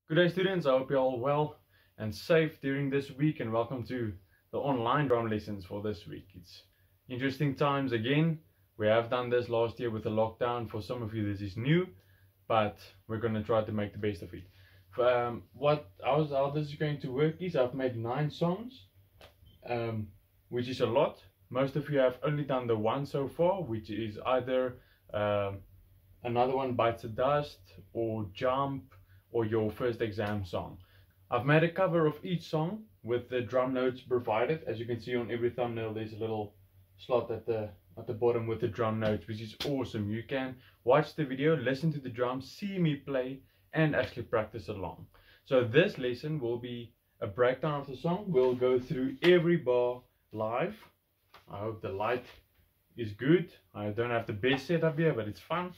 Good day students, I hope you're all well and safe during this week, and welcome to the online drum lessons for this week. It's interesting times again. We have done this last year with the lockdown. For some of you this is new, but we're going to try to make the best of it. How this is going to work is I've made 9 songs, which is a lot. Most of you have only done the one so far, which is either Another One Bites the Dust or Jump or your first exam song. I've made a cover of each song with the drum notes provided. As you can see on every thumbnail, there's a little slot at the bottom with the drum notes, which is awesome. You can watch the video, listen to the drums, see me play, and actually practice along. So this lesson will be a breakdown of the song. We'll go through every bar live. I hope the light is good. I don't have the best setup here, but it's fun.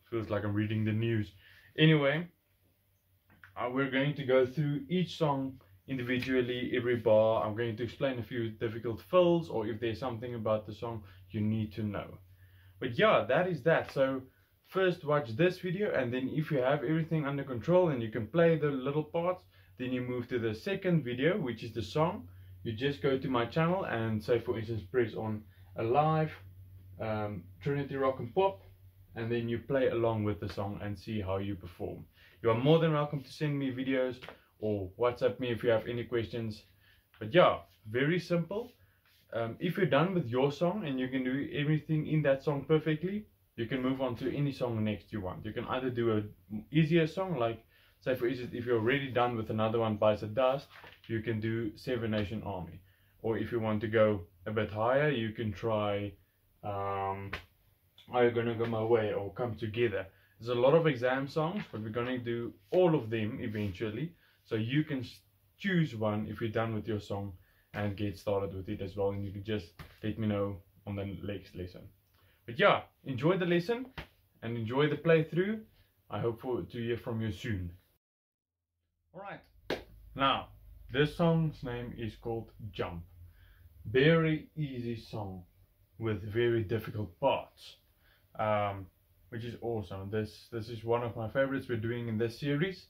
Feels like I'm reading the news. Anyway, we're going to go through each song individually, every bar. I'm going to explain a few difficult fills, or if there's something about the song you need to know. But yeah, that is that. So first watch this video, and then if you have everything under control and you can play the little parts, then you move to the second video, which is the song. You just go to my channel and say, for instance, press on Alive, Trinity Rock and Pop, and then you play along with the song and see how you perform. You are more than welcome to send me videos or WhatsApp me if you have any questions. But yeah, very simple. If you're done with your song and you can do everything in that song perfectly, you can move on to any song next you want. You can either do an easier song, like say for instance, if you're already done with Another One Bites the Dust, you can do Seven Nation Army. Or if you want to go a bit higher, you can try Are You Gonna Go My Way or Come Together. There's a lot of exam songs, but we're going to do all of them eventually. So you can choose one if you're done with your song and get started with it as well. And you can just let me know on the next lesson. But yeah, enjoy the lesson and enjoy the playthrough. I hope to hear from you soon. Alright, now this song's name is called Jump. Very easy song with very difficult parts. Which is awesome. This is one of my favorites we're doing in this series.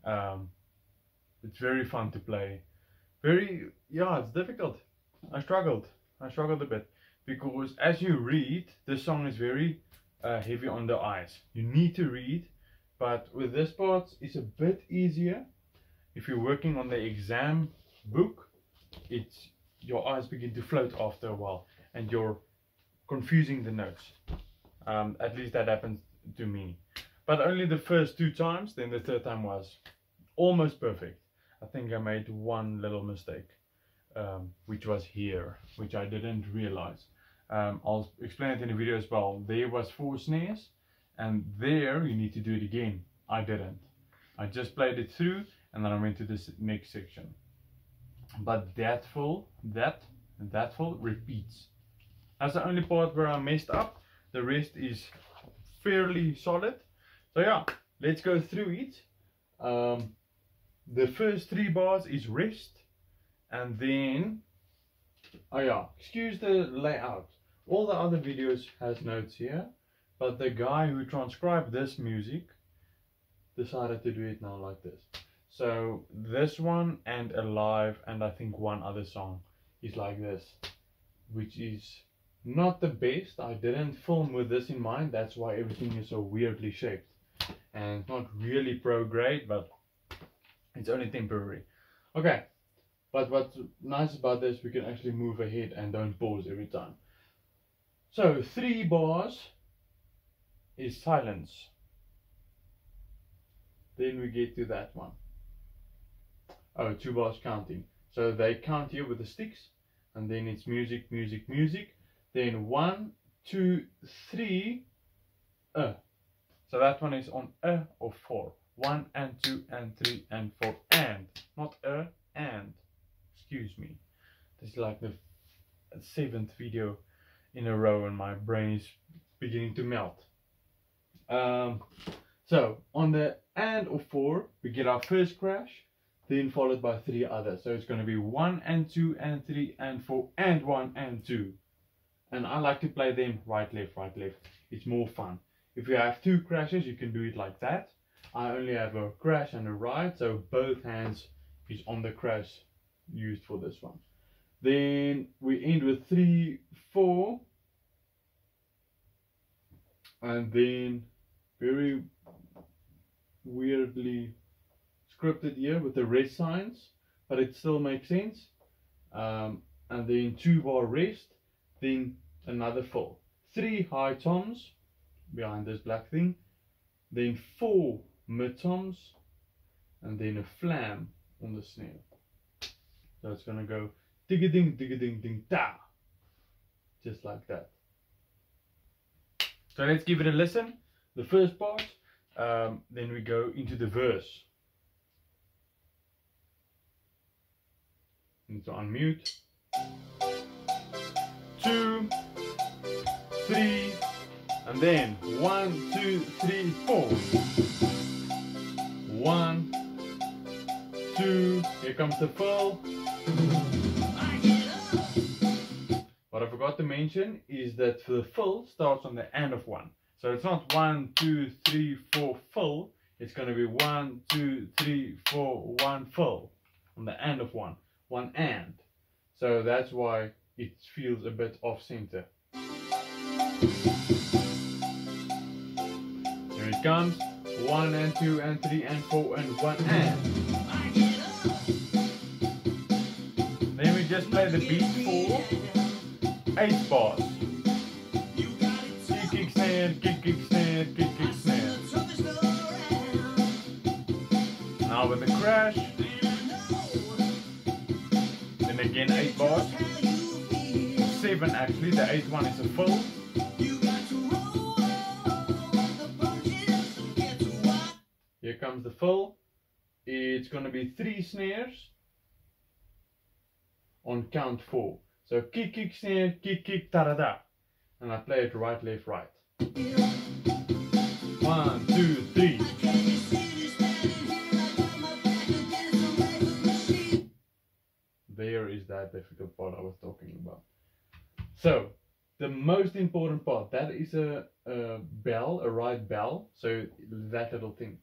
It's very fun to play. It's difficult. I struggled a bit because as you read, this song is very heavy on the eyes. You need to read, but with this part it's a bit easier. If you're working on the exam book, your eyes begin to float after a while and you're confusing the notes. At least that happened to me, but only the first 2 times. Then the third time was almost perfect. I think I made one little mistake, which was here, which I didn't realize. I'll explain it in the video as well. There was 4 snares, and there you need to do it again. I didn't. I just played it through and then I went to this next section. But that full repeats. That's the only part where I messed up. The rest is fairly solid. So yeah, let's go through it. The first 3 bars is rest, and then excuse the layout. All the other videos has notes here, but the guy who transcribed this music decided to do it now like this. So this one and Alive, and I think one other song is like this, which is not the best. I didn't film with this in mind. That's why everything is so weirdly shaped and not really pro grade, but it's only temporary. Okay, but what's nice about this, we can actually move ahead and don't pause every time. So 3 bars is silence. Then we get to that one. 2 bars counting. So they count here with the sticks, and then it's music, music, music. Then 1, 2, 3, So that one is on or 4. 1 and 2 and 3 and 4 and. Not and. Excuse me. This is like the 7th video in a row and my brain is beginning to melt. So on the and or 4, we get our first crash, then followed by 3 others. So it's going to be 1 and 2 and 3 and 4 and 1 and 2. And I like to play them right, left, right, left. It's more fun. If you have 2 crashes, you can do it like that. I only have a crash and a ride, so both hands is on the crash used for this one. Then we end with 3, 4, and then very weirdly scripted here with the rest signs, but it still makes sense. And then 2 bar rest, then another fill. 3 high toms behind this black thing, then 4 mid toms, and then a flam on the snare. So it's gonna go digga ding ding da, just like that. So let's give it a listen. The first part, then we go into the verse. Need to unmute. 2, 3, and then 1, 2, 3, 4. 1, 2. Here comes the fill. What I forgot to mention is that the fill starts on the end of 1. So it's not 1, 2, 3, 4 fill. It's going to be 1, 2, 3, 4, 1 fill on the end of 1. 1 and. So that's why it feels a bit off center. Here it comes. 1 and 2 and 3 and 4 and 1 and. Then we just play the beat for 8 bars. Kick, kick, snare, kick, kick, snare, kick, kick, snare. Now with the crash. Then again 8 bars. 7 actually, the 8th one is a fill. Here comes the fill. It's going to be 3 snares on count 4. So kick, kick, snare, kick, kick, ta-da-da. And I play it right, left, right. 1, 2, 3. There is that difficult part I was talking about. So, the most important part, that is a bell, a right bell. So, that little thing.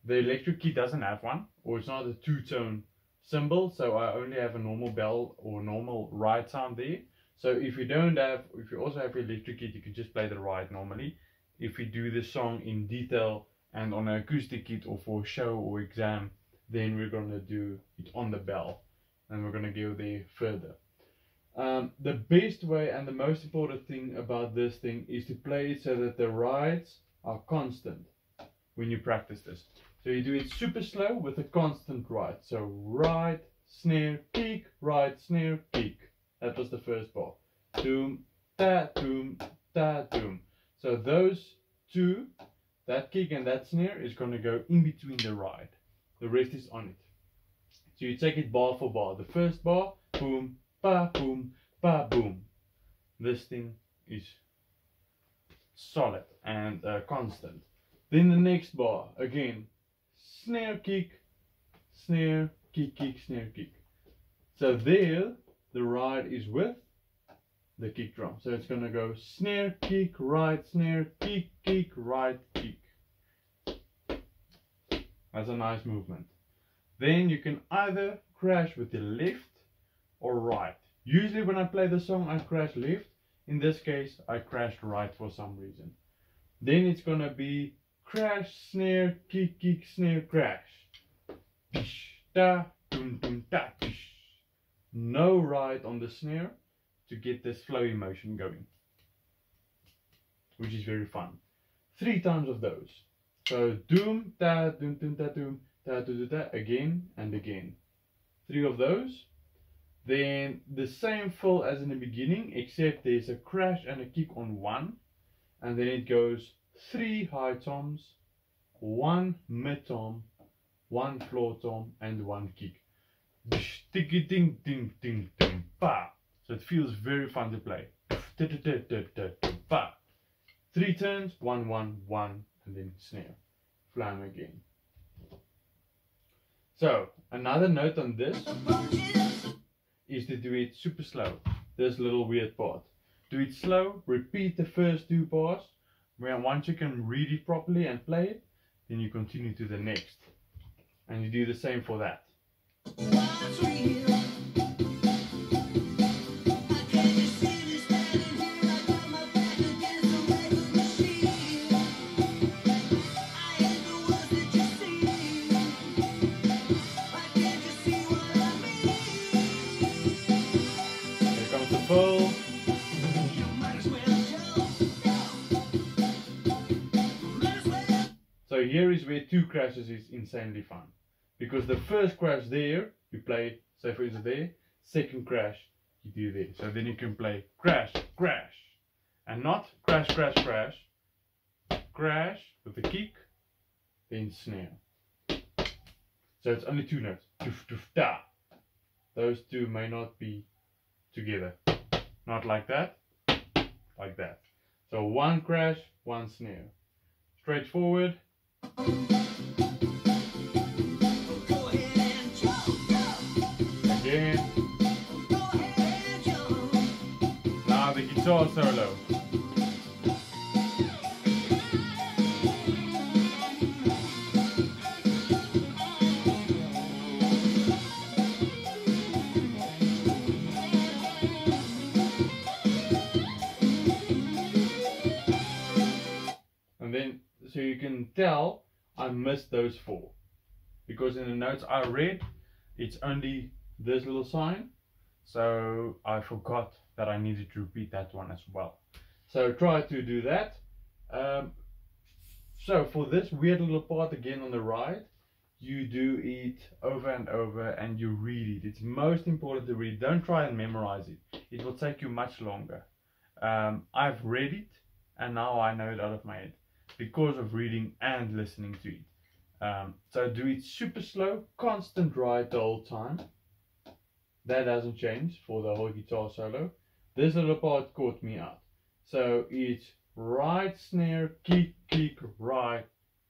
The electric key doesn't have one, or it's not a 2-tone symbol, so I only have a normal bell or normal ride sound there. So if you also have electric kit, you can just play the ride normally. If you do the song in detail and on an acoustic kit or for a show or exam, then we're gonna do it on the bell, and we're gonna go there further. The best way and the most important thing about this thing is to play it so that the rides are constant when you practice this. So you do it super slow with a constant ride. So ride, snare, kick, ride, snare, kick. That was the first bar. Doom, da, doom, da, doom. So those 2, that kick and that snare, is going to go in between the ride. The rest is on it. So you take it bar for bar. The first bar, boom, ba, boom, ba, boom. This thing is solid and constant. Then the next bar, again, snare, kick, snare, kick, kick, snare, kick. So there, the ride is with the kick drum. So it's going to go snare, kick, ride, snare, kick, kick, ride, kick. That's a nice movement. Then you can either crash with the left or right. Usually when I play the song, I crash left. In this case, I crashed right for some reason. Then it's going to be crash, snare, kick, kick, snare, crash. Da, dum, dum, da, no ride on the snare to get this flowy motion going, which is very fun. 3 times of those. So doom, da, doom, doom, da, doom, da, da, da, again and again. 3 of those. Then the same fill as in the beginning, except there's a crash and a kick on 1, and then it goes 3 high toms, 1 mid tom, 1 floor tom, and 1 kick. Ding ding ding ding ding ba. So it feels very fun to play. 3 turns, 1 1 1, and then snare, flam again. So another note on this is to do it super slow. This little weird part. Do it slow. Repeat the first 2 bars. Once you can read it properly and play it, then you continue to the next, and you do the same for that. Here comes the fill. So here is where 2 crashes is insanely fun, because the first crash there you play, say for instance there, second crash you do there, so then you can play crash, crash, and not crash, crash, crash, crash with the kick, then snare. So it's only 2 notes, doof, doof, da. Those 2 may not be together, not like that, like that. So 1 crash, 1 snare, straightforward. Again. Now the guitar solo. And then, so you can tell I missed those 4, because in the notes I read it's only this little sign, so I forgot that I needed to repeat that one as well. So try to do that. So for this weird little part again on the right, you do it over and over and you read it. It's most important to read. Don't try and memorize it. It will take you much longer. I've read it and now I know it out of my head because of reading and listening to it. So do it super slow, constant ride the whole time. That doesn't change for the whole guitar solo. This little part caught me out. So it's right snare, kick, kick, right,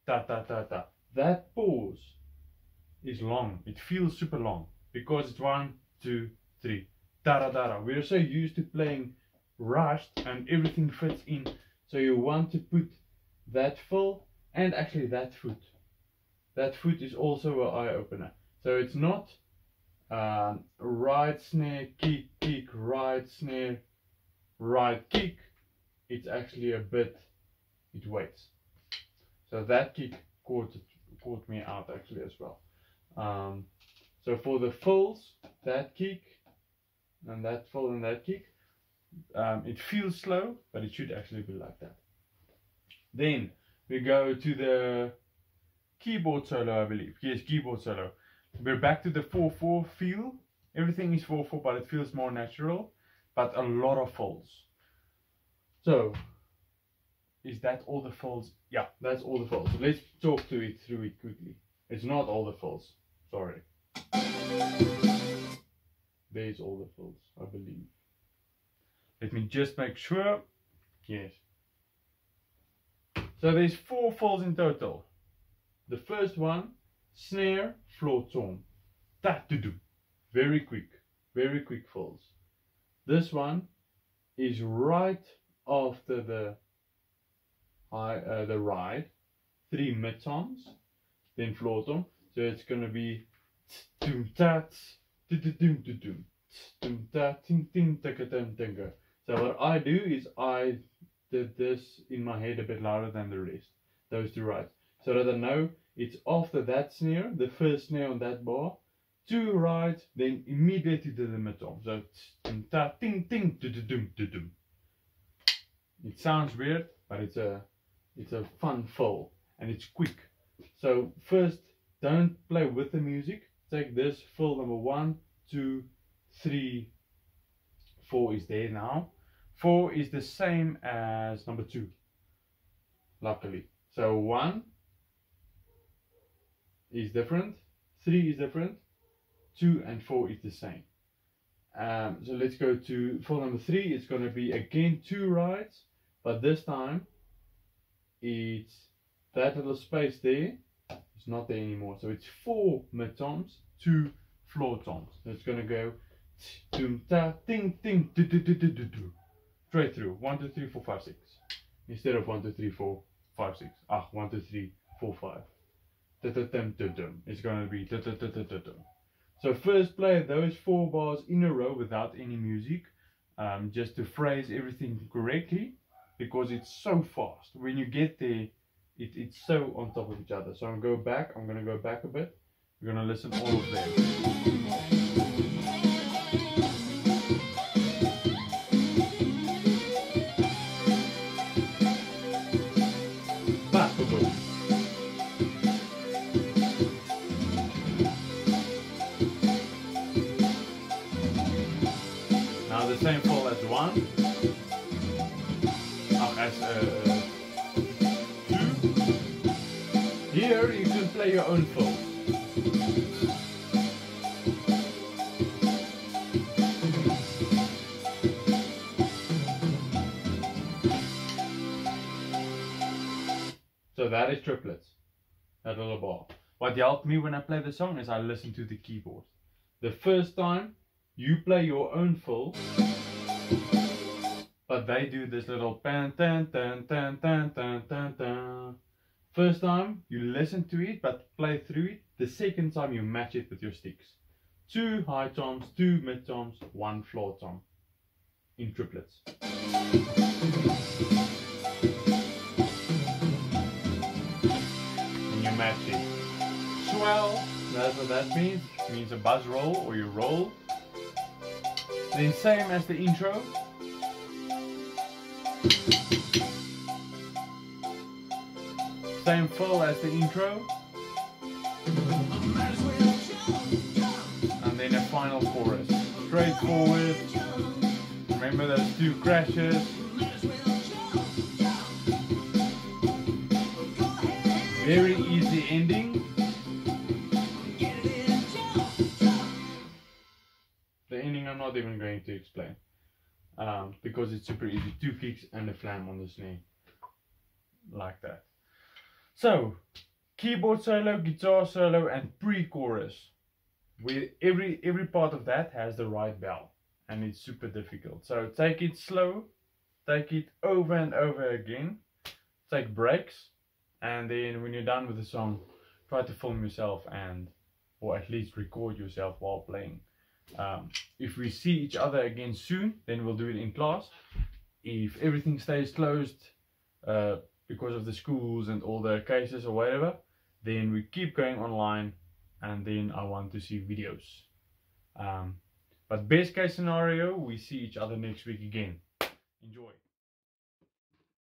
ta ta ta ta. That pause is long. It feels super long because it's 1, 2, 3, da da da da. We're so used to playing rushed and everything fits in. So you want to put that fill and actually that foot. That foot is also an eye opener. So it's not right snare, kick, kick, right snare, right kick. It's actually a bit, it waits. So that kick caught me out actually as well. So for the fills, that kick and that fill and that kick, it feels slow, but it should actually be like that. Then we go to the keyboard solo, I believe. Yes, keyboard solo. We're back to the 4/4 feel. Everything is 4/4, but it feels more natural, but a lot of fills. So, is that all the fills? Yeah, that's all the fills. So let's talk through it quickly. It's not all the fills, sorry. There's all the fills, I believe. Let me just make sure. Yes. So there's 4 fills in total. The first one, snare, floor tom, ta to do. Very quick fills. This one is right after the ride, 3 mid toms, then floor tom. So it's gonna be doom ta doom doom doom ta ting ting taka dum tinga. So what I do is I did this in my head a bit louder than the rest, those 2 rides, so that I know it's after that snare, the first snare on that bar, 2 rides, then immediately to the mid tom. So ta ting ting doom doom. It sounds weird, but it's a fun fill and it's quick. So first, don't play with the music. Take this fill number 1, 2, 3, 4 is there now. 4 is the same as number 2, luckily. So 1 is different, 3 is different, 2 and 4 is the same. So let's go to fill number 3. It's going to be again 2 rides, but this time it's that little space there. It's not there anymore. So it's 4 mid toms, 2 floor toms. So it's going to go doom ta ting ting do do do do do do. Straight through 1 2 3 4 5 6 instead of 1 2 3 4 5 6. 1 2 3 4/5. It's gonna be. So first play those 4 bars in a row without any music, just to phrase everything correctly, because it's so fast. When you get there, it's so on top of each other. So I'm gonna go back a bit. We're gonna listen all of them. Now the same fall as 1, as 2. Here you can play your own fall. So that is triplets, that little bar. What helped me when I play the song is I listen to the keyboard. The first time you play your own fill, but they do this little pan tan tan tan tan tan tan tan. First time you listen to it but play through it. The second time you match it with your sticks. 2 high toms, 2 mid toms, 1 floor tom in triplets. And you match it. Swell, that's what that means. It means a buzz roll or you roll. Then same as the intro. Same fill as the intro. And then a final chorus. Straightforward. Remember those 2 crashes. Very easy ending. The ending I'm not even going to explain, because it's super easy. 2 kicks and a flam on the snare, like that. So, keyboard solo, guitar solo, and pre-chorus. Where every part of that has the right bell, and it's super difficult. So take it slow, take it over and over again, take breaks, and then when you're done with the song, try to film yourself or at least record yourself while playing. If we see each other again soon, then we'll do it in class. If everything stays closed because of the schools and all the cases or whatever, then we keep going online, and then I want to see videos. But best case scenario, we see each other next week again. Enjoy.